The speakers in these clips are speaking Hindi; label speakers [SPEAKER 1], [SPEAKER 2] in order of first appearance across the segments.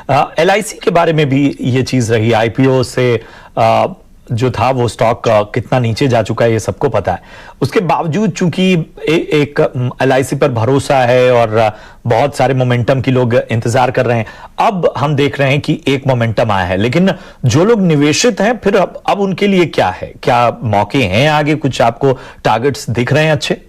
[SPEAKER 1] LIC के बारे में भी ये चीज रही, आईपीओ से जो था वो स्टॉक कितना नीचे जा चुका है ये सबको पता है। उसके बावजूद चूंकि एक LIC पर भरोसा है और बहुत सारे मोमेंटम की लोग इंतजार कर रहे हैं, अब हम देख रहे हैं कि एक मोमेंटम आया है, लेकिन जो लोग निवेशित हैं फिर अब उनके लिए क्या है, क्या मौके हैं आगे, कुछ आपको टारगेट्स दिख रहे हैं अच्छे?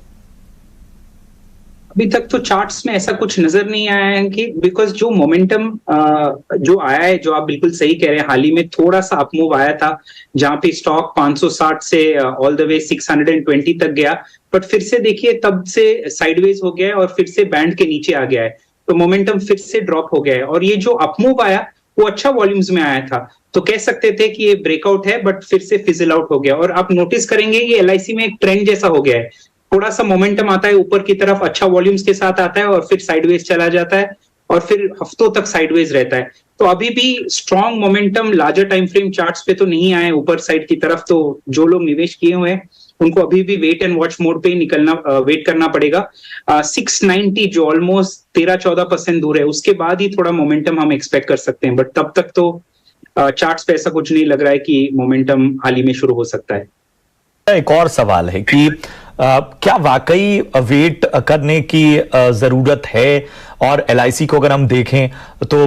[SPEAKER 2] अभी तक तो चार्ट्स में ऐसा कुछ नजर नहीं आया है कि बिकॉज जो मोमेंटम जो आया है, जो आप बिल्कुल सही कह रहे हैं, हाल ही में थोड़ा सा अपमूव आया था जहां पे स्टॉक 560 से ऑल द वे 620 तक गया, बट फिर से देखिए तब से साइडवेज हो गया है और फिर से बैंड के नीचे आ गया है, तो मोमेंटम फिर से ड्रॉप हो गया है। और ये जो अपमूव आया वो अच्छा वॉल्यूम्स में आया था, तो कह सकते थे कि ये ब्रेकआउट है, बट फिर से फिजल आउट हो गया। और आप नोटिस करेंगे ये LIC में एक ट्रेंड जैसा हो गया है, थोड़ा सा मोमेंटम आता है ऊपर की तरफ, अच्छा वॉल्यूम्स के साथ आता है और फिर साइडवेज चला जाता है और फिर हफ्तों तक साइडवेज रहता है। तो अभी भी strong momentum larger time frame charts पे तो नहीं आए ऊपर साइड की तरफ, तो जो लोग निवेश किए हुए हैं उनको अभी भी वेट एंड वॉच मोड पे ही वेट करना पड़ेगा। 690 जो ऑलमोस्ट 13-14% दूर है, उसके बाद ही थोड़ा मोमेंटम हम एक्सपेक्ट कर सकते हैं, बट तब तक तो चार्ट्स पे ऐसा कुछ नहीं लग रहा है कि मोमेंटम हाल ही में शुरू हो सकता है।
[SPEAKER 1] एक और सवाल है कि क्या वाकई वेट करने की जरूरत है? और LIC को अगर हम देखें तो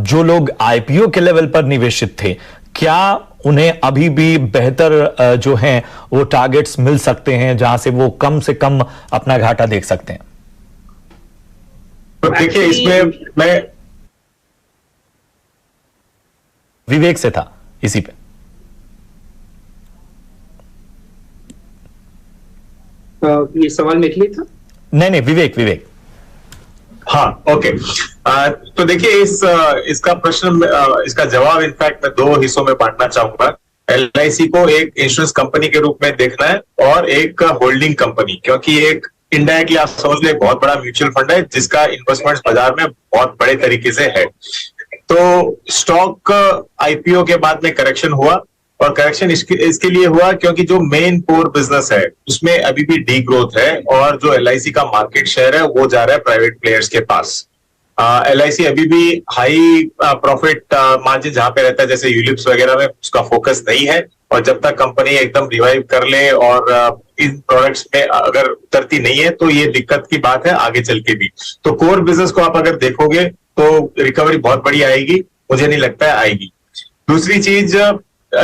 [SPEAKER 1] जो लोग IPO के लेवल पर निवेशित थे, क्या उन्हें अभी भी बेहतर जो हैं वो टारगेट्स मिल सकते हैं जहां से वो कम से कम अपना घाटा देख सकते हैं?
[SPEAKER 3] तो देखिए, इसमें मैं
[SPEAKER 1] विवेक से था इसी पे।
[SPEAKER 2] ये सवाल मेरे लिए था?
[SPEAKER 1] नहीं, विवेक।
[SPEAKER 3] हाँ, ओके। तो देखिए, इसका प्रश्न, इसका जवाब इनफैक्ट मैं दो हिस्सों में बांटना चाहूंगा। LIC को एक इंश्योरेंस कंपनी के रूप में देखना है और एक होल्डिंग कंपनी, क्योंकि एक इनडायरेक्टली आप समझ लें बहुत बड़ा म्यूचुअल फंड है जिसका इन्वेस्टमेंट बाजार में बहुत बड़े तरीके से है। तो स्टॉक IPO के बाद में करेक्शन हुआ, और करेक्शन इसके लिए हुआ क्योंकि जो मेन कोर बिजनेस है उसमें अभी भी डी ग्रोथ है, और जो LIC का मार्केट शेयर है वो जा रहा है प्राइवेट प्लेयर्स के पास। LIC अभी भी हाई प्रॉफिट मार्जिन जहां पे रहता है जैसे यूलिप्स वगैरह में, उसका फोकस नहीं है, और जब तक कंपनी एकदम रिवाइव कर ले और इन प्रोडक्ट्स में अगर उतरती नहीं है तो ये दिक्कत की बात है आगे चल के भी। तो कोर बिजनेस को आप अगर देखोगे तो रिकवरी बहुत बड़ी आएगी, मुझे नहीं लगता है आएगी। दूसरी चीज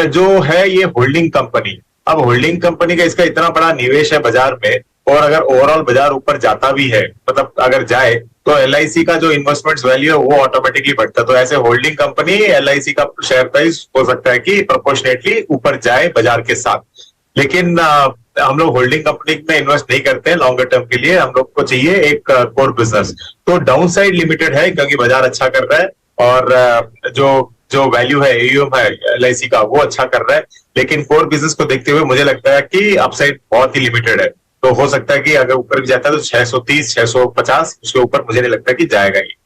[SPEAKER 3] जो है ये होल्डिंग कंपनी। अब होल्डिंग कंपनी का इसका इतना बड़ा निवेश है बाजार में, और अगर ओवरऑल बाजार ऊपर जाता भी है, मतलब अगर जाए, तो LIC का जो इन्वेस्टमेंट्स वैल्यू है वो ऑटोमेटिकली बढ़ता है। तो ऐसे होल्डिंग कंपनी LIC का शेयर प्राइस हो सकता है कि प्रोपोर्शनेटली ऊपर जाए बाजार के साथ। लेकिन हम लोग होल्डिंग कंपनी में इन्वेस्ट नहीं करते हैं लॉन्गर टर्म के लिए, हम लोग को चाहिए एक कोर बिजनेस। तो डाउन साइड लिमिटेड है क्योंकि बाजार अच्छा कर रहा है, और जो वैल्यू है AUM है LIC का वो अच्छा कर रहा है, लेकिन कोर बिजनेस को देखते हुए मुझे लगता है कि अपसाइड बहुत ही लिमिटेड है। तो हो सकता है कि अगर ऊपर भी जाता है तो 630, 650, उसके ऊपर मुझे नहीं लगता कि जाएगा ये।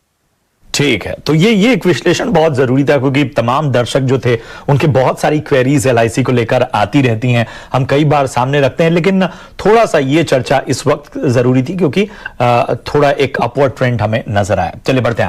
[SPEAKER 1] ठीक है, तो ये एक विश्लेषण बहुत जरूरी था, क्योंकि तमाम दर्शक जो थे उनके बहुत सारी क्वेरीज LIC को लेकर आती रहती हैं, हम कई बार सामने रखते हैं, लेकिन थोड़ा सा ये चर्चा इस वक्त जरूरी थी क्योंकि थोड़ा एक अपवर्ड ट्रेंड हमें नजर आया। चलिए बढ़ते हैं।